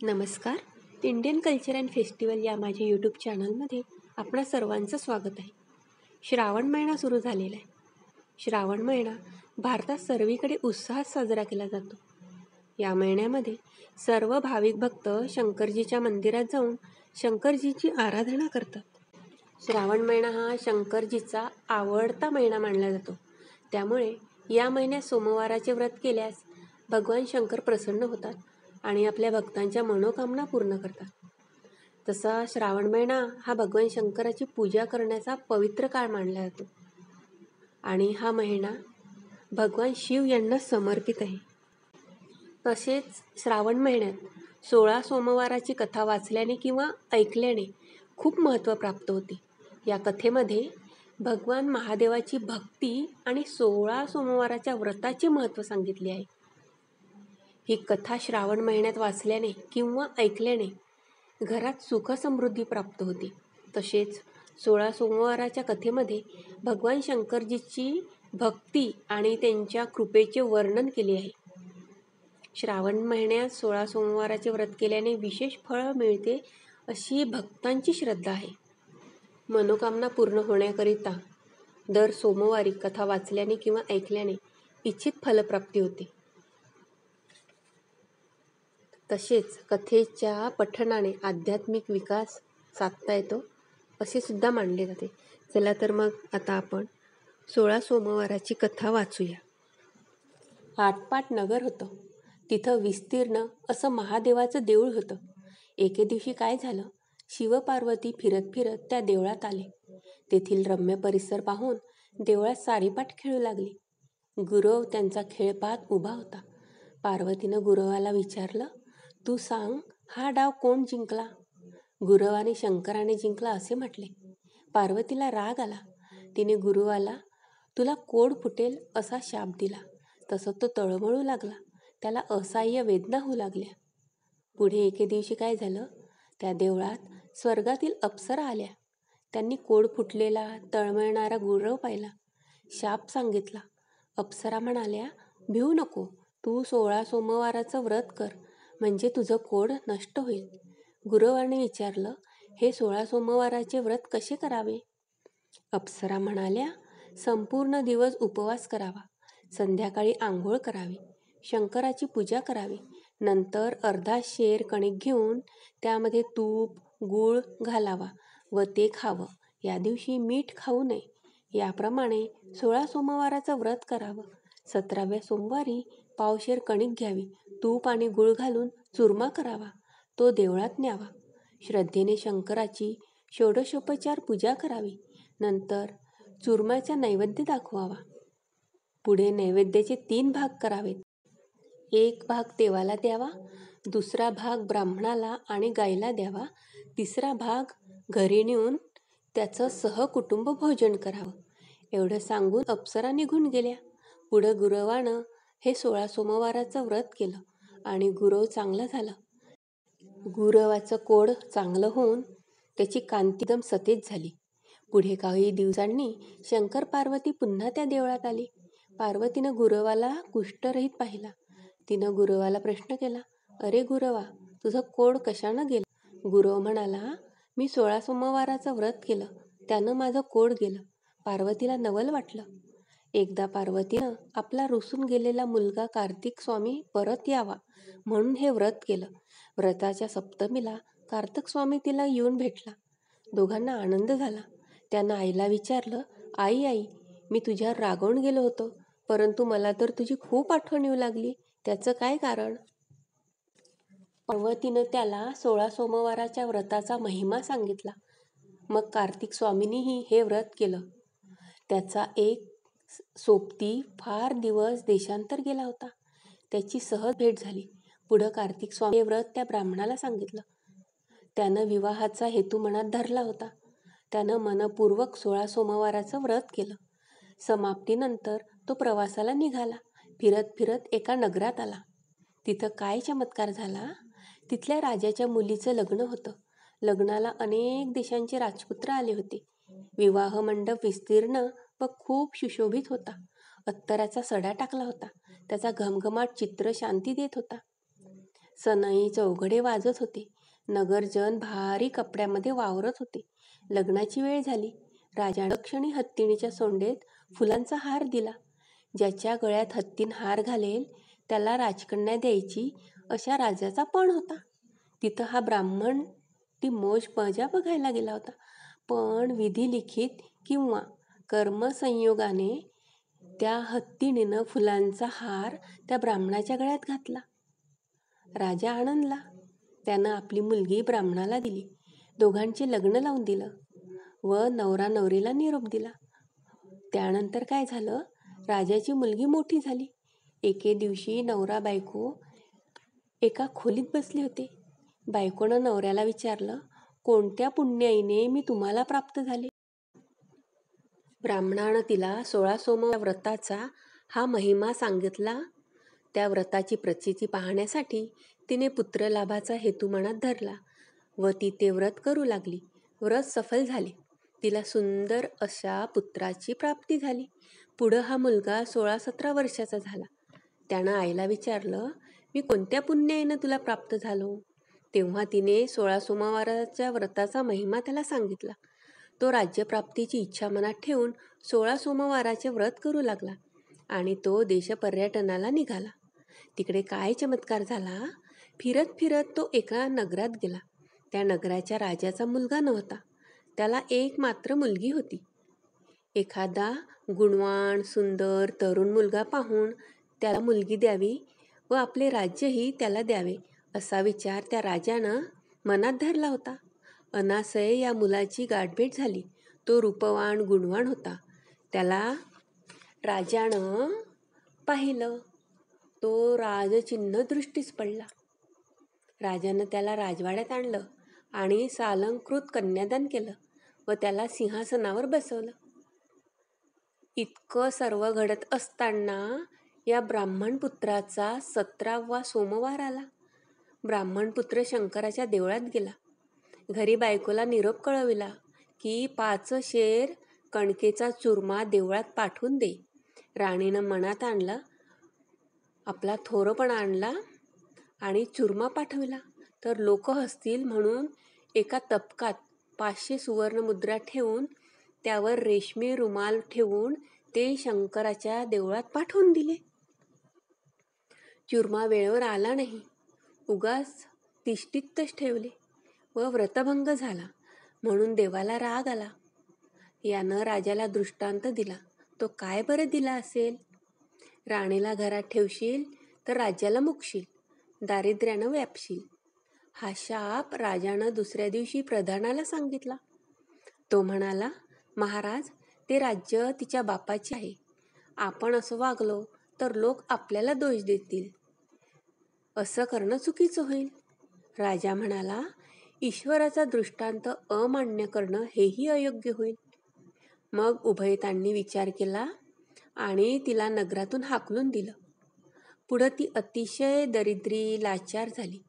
नमस्कार. Indian culture and festival या माझ्या यूट्यूब चॅनलमध्ये आपणा सर्वांचं स्वागत आहे. श्रावण महिना सुरू झालेला आहे. श्रावण महिना भारतात सर्वीकडे उत्साहात साजरा केला जातो. या महिन्यामध्ये सर्व भाविक भक्त शंकरजीच्या मंदिरात जाऊन शंकरजीची आराधना करतात. श्रावण महिना हा शंकरजीचा आवडता महिना मानला जातो. त्यामुळे या महिन्यात सोमवाराचे व्रत केल्यास भगवान शंकर प्रसन्न होतात आणि आपल्या भक्तांच्या मनोकामना पूर्ण करतात. तसा श्रावण महिना हा भगवान शंकराची पूजा करण्याचा पवित्र काळ मानला जातो आणि हा महिना भगवान शिव यांना समर्पित आहे. तसेच श्रावण महिन्यात 16 सोमवाराची कथा वाचल्याने किंवा ऐकल्याने खूप महत्त्व प्राप्त होते. या कथेमध्ये भगवान महादेवाची भक्ती आणि 16 सोमवाराच्या व्रताचे महत्त्व सांगितले आहे. ही कथा श्रावण महिन्यात वाचल्याने किंवा ऐकल्याने घरात सुख समृद्धी प्राप्त होते. तसेच 16 सोमवाराच्या कथेमध्ये भगवान शंकरजीची भक्ती आणि त्यांच्या कृपेचे वर्णन केले आहे. श्रावण महिन्यात 16 सोमवाराचे व्रत केल्याने विशेष फळ मिळते अशी भक्तांची श्रद्धा आहे. मनोकामना पूर्ण होण्याकरिता दर सोमवारी कथा वाचल्याने किंवा ऐकल्याने इच्छित फलप्राप्ती होते. तसेच कथेच्या पठणाने आध्यात्मिक विकास साधता येतो असे सुद्धा मानले जाते. चला तर मग आता आपण 16 सोमवाराची कथा वाचूया. आटपाट नगर होतं. तिथं विस्तीर्ण असं महादेवाचं देऊळ होतं. एके दिवशी काय झालं, शिवपार्वती फिरत फिरत त्या देवळात आले. तेथील रम्य परिसर पाहून देवळात सारीपाट खेळू लागली. गुरव त्यांचा खेळ पाहत उभा होता. पार्वतीनं गुरवाला विचारलं, तू सांग, हा डाव कोण जिंकला? गुरवाने शंकराने जिंकला असे म्हटले. पार्वतीला राग आला. तिने गुरुवाला तुला कोड फुटेल असा शाप दिला. तसं तो तळमळू लागला. त्याला असह्य वेदना होऊ लागल्या. पुढे एके दिवशी काय झालं, त्या देवळात स्वर्गातील अप्सरा आल्या. त्यांनी कोड फुटलेला तळमळणारा गुरव पाहिला. शाप सांगितला. अप्सरा म्हणाल्या, भिवू नको, तू 16 सोमवाराचं व्रत कर, म्हणजे तुझं कोड नष्ट होईल. गुरवाने विचारलं, हे 16 सोमवाराचे व्रत कसे करावे? अप्सरा म्हणाल्या, संपूर्ण दिवस उपवास करावा, संध्याकाळी आंघोळ करावी, शंकराची पूजा करावी, नंतर अर्धा शेर कणिक घेऊन त्यामध्ये तूप गूळ घालावा व ते खावं. या दिवशी मीठ खाऊ नये. याप्रमाणे 16 सोमवाराचं व्रत करावं. 17व्या सोमवारी पावशेर कणिक घ्यावी, तूप आणि गूळ घालून चुरमा करावा, तो देवळात न्यावा. श्रद्धेने शंकराची षोडशोपचार पूजा करावी. नंतर चुरम्याचा नैवेद्य दाखवावा. पुढे नैवेद्याचे 3 भाग करावेत. एक भाग देवाला द्यावा, दुसरा भाग ब्राह्मणाला आणि गायीला द्यावा, तिसरा भाग घरी नेऊन त्याचं सहकुटुंब भोजन करावं. एवढं सांगून अप्सरा निघून गेल्या. पुढं गुरवानं हे 16 सोमवाराचं व्रत केलं आणि गुरव चांगला झाला. गुरवाचं कोड चांगलं होऊन त्याची कांती एकदम सतेज झाली. पुढे काही दिवसांनी शंकर पार्वती पुन्हा त्या देवळात आली. पार्वतीनं गुरवाला कुष्ठरहित पाहिला. तिनं गुरवाला प्रश्न केला, अरे गुरवा, तुझं कोड कशानं गेलं? गुरव म्हणाला, मी 16 सोमवाराचं व्रत केलं, त्यानं माझं कोड गेलं. पार्वतीला नवल वाटलं. एकदा पार्वतीनं आपला रुसून गेलेला मुलगा कार्तिक स्वामी परत यावा म्हणून हे व्रत केलं. व्रताच्या सप्तमीला कार्तिक स्वामी तिला येऊन भेटला. दोघांना आनंद झाला. त्यानं आईला विचारलं, आई, मी तुझ्यावर रागावून गेलो होतो, परंतु मला तर तुझी खूप आठवण येऊ लागली, त्याचं काय कारण? पार्वतीनं त्याला 16 सोमवाराच्या व्रताचा महिमा सांगितला. मग कार्तिक स्वामींनीही हे व्रत केलं. त्याचा एक सोबती फार दिवस देशांतर गेला होता. त्याची सहज भेट झाली. पुढं कार्तिक स्वामी हे व्रत त्या ब्राह्मणाला सांगितलं. त्यानं विवाहाचा हेतू मनात धरला होता. त्यानं मनपूर्वक 16 सोमवाराचं व्रत केलं. समाप्तीनंतर तो प्रवासाला निघाला. फिरत फिरत एका नगरात आला. तिथं काय चमत्कार झाला, तिथल्या राजाच्या मुलीचं लग्न होतं. लग्नाला अनेक देशांचे राजपुत्र आले होते. विवाह मंडप विस्तीर्ण व खूप सुशोभित होता. अत्तराचा सडा टाकला होता. त्याचा घमघमाट चित्र शांती देत होता. सनई चौघडे वाजत होते. नगरजन भारी कपड्यामध्ये वावरत होते. लग्नाची वेळ झाली. राजानं क्षणी हत्तीणीच्या सोंडेत फुलांचा हार दिला. ज्याच्या गळ्यात हत्तीण हार घालेल त्याला राजकन्या द्यायची अशा राजाचा पण होता. तिथं हा ब्राह्मण ती मौज मजा बघायला गेला होता. पण विधिलिखित किंवा कर्मसंयोगाने त्या हत्तीणीनं फुलांचा हार त्या ब्राह्मणाच्या गळ्यात घातला. राजा आनंदला. त्यानं आपली मुलगी ब्राह्मणाला दिली. दोघांचे लग्न लावून दिलं व नवरा नवरीला निरोप दिला. त्यानंतर काय झालं, राजाची मुलगी मोठी झाली. एके दिवशी नवरा बायको एका खोलीत बसले होते. बायकोनं नवऱ्याला विचारलं, कोणत्या पुण्याईने मी तुम्हाला प्राप्त झाले? ब्राह्मणानं तिला 16 सोमवार व्रताचा हा महिमा सांगितला. त्या व्रताची प्रचिती पाहण्यासाठी तिने पुत्रलाभाचा हेतू मनात धरला व ती ते व्रत करू लागली. व्रत सफल झाले. तिला सुंदर अशा पुत्राची प्राप्ती झाली. पुढं हा मुलगा 16-17 वर्षाचा झाला. त्यानं आईला विचारलं, मी कोणत्या पुण्याईनं तुला प्राप्त झालो? तेव्हा तिने 16 सोमवाराच्या व्रताचा महिमा त्याला सांगितला. तो राज्यप्राप्तीची इच्छा मनात ठेवून 16 सोमवाराचे व्रत करू लागला आणि तो देशपर्यटनाला निघाला. तिकडे काय चमत्कार झाला, फिरत फिरत तो एका नगरात गेला. त्या नगराच्या राजाचा मुलगा नव्हता. त्याला एक मात्र मुलगी होती. एखादा गुणवान सुंदर तरुण मुलगा पाहून त्याला मुलगी द्यावी व आपले राज्यही त्याला द्यावे असा विचार त्या राजानं मनात धरला होता. अनासये या मुलाची गाठभेट झाली. तो रूपवान गुणवान होता. त्याला राजानं पाहिलं. तो राजचिन्ह दृष्टीस पडला. राजानं त्याला राजवाड्यात आणलं आणि सालंकृत कन्यादान केलं व त्याला सिंहासनावर बसवलं. इतकं सर्व घडत असताना या ब्राह्मणपुत्राचा 17वा सोमवार आला. ब्राह्मणपुत्र शंकराच्या देवळात गेला. घरी बायकोला निरोप कळविला की 5 शेर कणकेचा चुरमा देवळात पाठवून दे. राणीनं मनात आणलं, आपला थोरपणा आणला आणि चुरमा पाठविला तर लोक हसतील म्हणून एका तपकात 500 सुवर्णमुद्रा ठेवून त्यावर रेशमी रुमाल ठेवून ते शंकराच्या देवळात पाठवून दिले. चुरमा वेळेवर आला नाही. उगाच तिष्ठीतच ठेवले व व्रतभंग झाला म्हणून देवाला राग आला. यानं राजाला दृष्टांत दिला. तो काय बरं दिला असेल? राणीला घरात ठेवशील तर राज्याला मुकशील, दारिद्र्यानं व्यापशील. हा शाप राजानं दुसऱ्या दिवशी प्रधानाला सांगितला. तो म्हणाला, महाराज, ते राज्य तिच्या बापाचे आहे. आपण असं वागलो तर लोक आपल्याला दोष देतील. असं करणं चुकीचं होईल. राजा म्हणाला, ईश्वराचा दृष्टांत अमान्य करणं हेही अयोग्य होईल. मग उभयतांनी विचार केला आणि तिला नगरातून हाकलून दिलं. पुढं ती अतिशय दरिद्री लाचार झाली.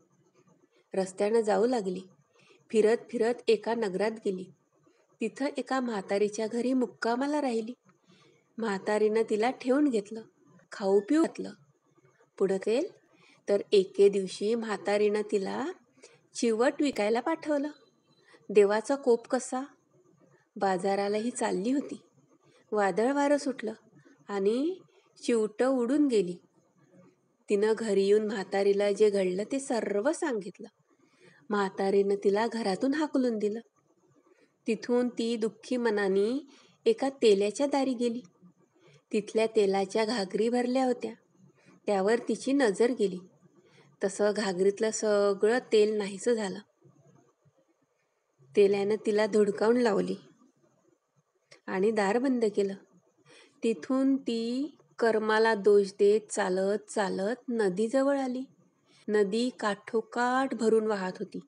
रस्त्यानं जाऊ लागली. फिरत फिरत एका नगरात गेली. तिथं एका म्हातारीच्या घरी मुक्कामाला राहिली. म्हातारीनं तिला ठेवून घेतलं, खाऊ पिऊ घातलं. पुढं तेल तर एके दिवशी म्हातारीनं तिला चिवट विकायला पाठवलं. देवाचा कोप कसा, बाजारालाही चालली होती. वादळ वारं सुटलं आणि चिवटं उडून गेली. तिनं घरी येऊन म्हातारीला जे घडलं ते सर्व सांगितलं. म्हातारीनं तिला घरातून हाकलून दिलं. तिथून ती दुःखी मनाने एका तेल्याच्या दारी गेली. तिथल्या तेलाच्या घागरी भरल्या होत्या. त्यावर तिची नजर गेली. तसं घागरीतलं सगळं तेल नाहीसं झालं. तेल्यानं तिला धुडकावून लावली आणि दार बंद केलं. तिथून ती कर्माला दोष देत चालत चालत नदीजवळ आली. नदी काठोकाठ भरून वाहत होती.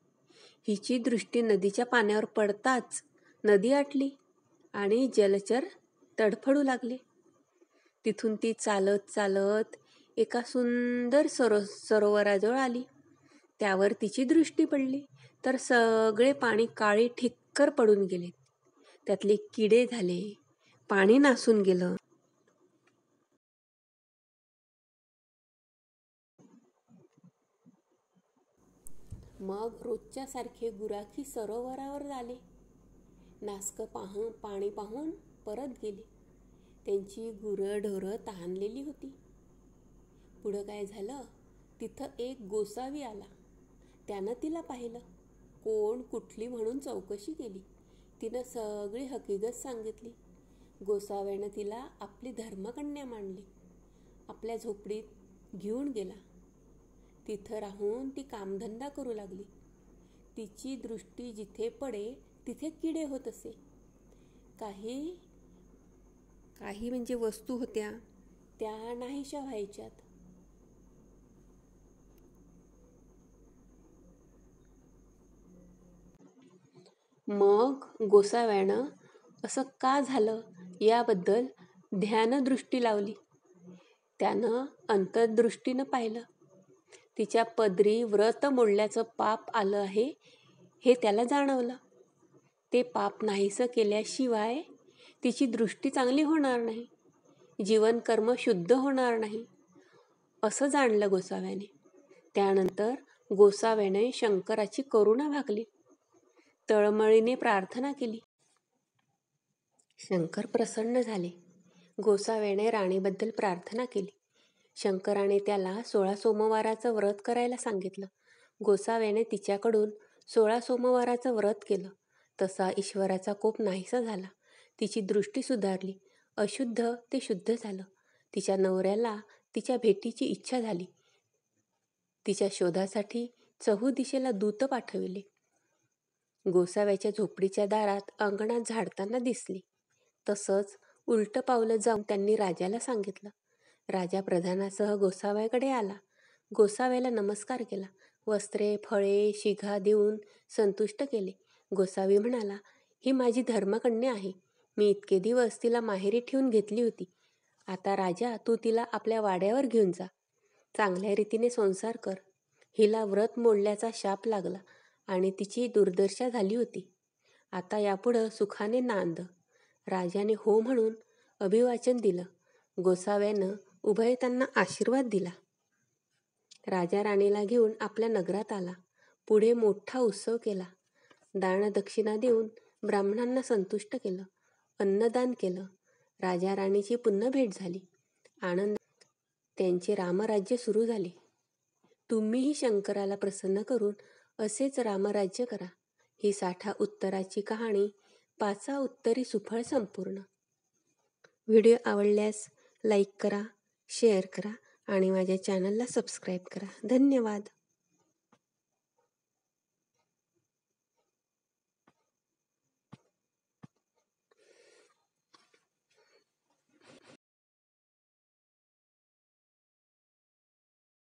हिची दृष्टी नदीच्या पाण्यावर पडताच नदी आटली आणि जलचर तडफडू लागले. तिथून ती चालत चालत एका सुंदर सरोवराजवळ आली. त्यावर तिची दृष्टी पडली तर सगळे पाणी काळी ठिक्कर पडून गेले. त्यातले किडे झाले, पाणी नासून गेलं. मग रोजच्या सारखे गुराखी सरोवरावर आले. नासकं पाणी पाहून परत गेले. त्यांची गुरंढोरं तहानलेली होती. पुढं काय झालं, तिथं एक गोसावी आला. त्यानं तिला पाहिलं. कोण कुठली म्हणून चौकशी केली. तिनं सगळी हकीकत सांगितली. गोसाव्यानं तिला आपली धर्मकन्या मानली. आपल्या झोपडीत घेऊन गेला. तिथं राहून ती कामधंदा करू लागली. तिची दृष्टी जिथे पडे तिथे किडे होत असे. काही म्हणजे वस्तू होत्या त्या नाहीशा व्हायच्यात. मग गोसाव्यानं असं का झालं याबद्दल ध्यानदृष्टी लावली. त्यानं अंतर्दृष्टीनं पाहिलं. तिच्या पदरी व्रत मोडल्याचं पाप आलं आहे हे त्याला जाणवलं. ते पाप नाहीसं केल्याशिवाय तिची दृष्टी चांगली होणार नाही, जीवनकर्म शुद्ध होणार नाही असं जाणलं गोसाव्याने. त्यानंतर गोसाव्याने शंकराची करुणा भागली. तळमळीने प्रार्थना केली. शंकर प्रसन्न झाले. गोसाव्याने राणीबद्दल प्रार्थना केली. शंकराने त्याला 16 सोमवाराचं व्रत करायला सांगितलं. गोसाव्याने तिच्याकडून 16 सोमवाराचं व्रत केलं. तसा ईश्वराचा कोप नाहीसा झाला. तिची दृष्टी सुधारली. अशुद्ध ते शुद्ध झालं. तिच्या नवऱ्याला तिच्या भेटीची इच्छा झाली. तिच्या शोधासाठी चहूदिशेला दूत पाठविले. गोसाव्याच्या झोपडीच्या दारात अंगणात झाडताना दिसली. तसंच उलटं पावलं जाऊन त्यांनी राजाला सांगितलं. राजा प्रधानासह गोसाव्याकडे आला. गोसाव्याला नमस्कार केला. वस्त्रे, फळे, शिघा देऊन संतुष्ट केले. गोसावी म्हणाला, ही माझी धर्मकन्या आहे. मी इतके दिवस तिला माहेरी ठेवून घेतली होती. आता राजा तू तिला आपल्या वाड्यावर घेऊन जा. चांगल्या रीतीने संसार कर. हिला व्रत मोडल्याचा शाप लागला आणि तिची दुर्दशा झाली होती. आता यापुढं सुखाने नांद. राजाने हो म्हणून अभिवाचन दिलं. गोसाव्यानं उभयतांना आशीर्वाद दिला. राजा राणीला घेऊन आपल्या नगरात आला. पुढे मोठा उत्सव केला. दानदक्षिणा देऊन ब्राह्मणांना संतुष्ट केलं. अन्नदान केलं. राजा राणीची पुन्हा भेट झाली. आनंद त्यांचे रामराज्य सुरू झाले. तुम्हीही शंकराला प्रसन्न करून असेच रामराज्य करा. ही 60 उत्तराची कहाणी 5 उत्तरी सुफळ संपूर्ण. व्हिडिओ आवडल्यास लाईक करा, शेअर करा आणि माझ्या चॅनलला सबस्क्राईब करा. धन्यवाद.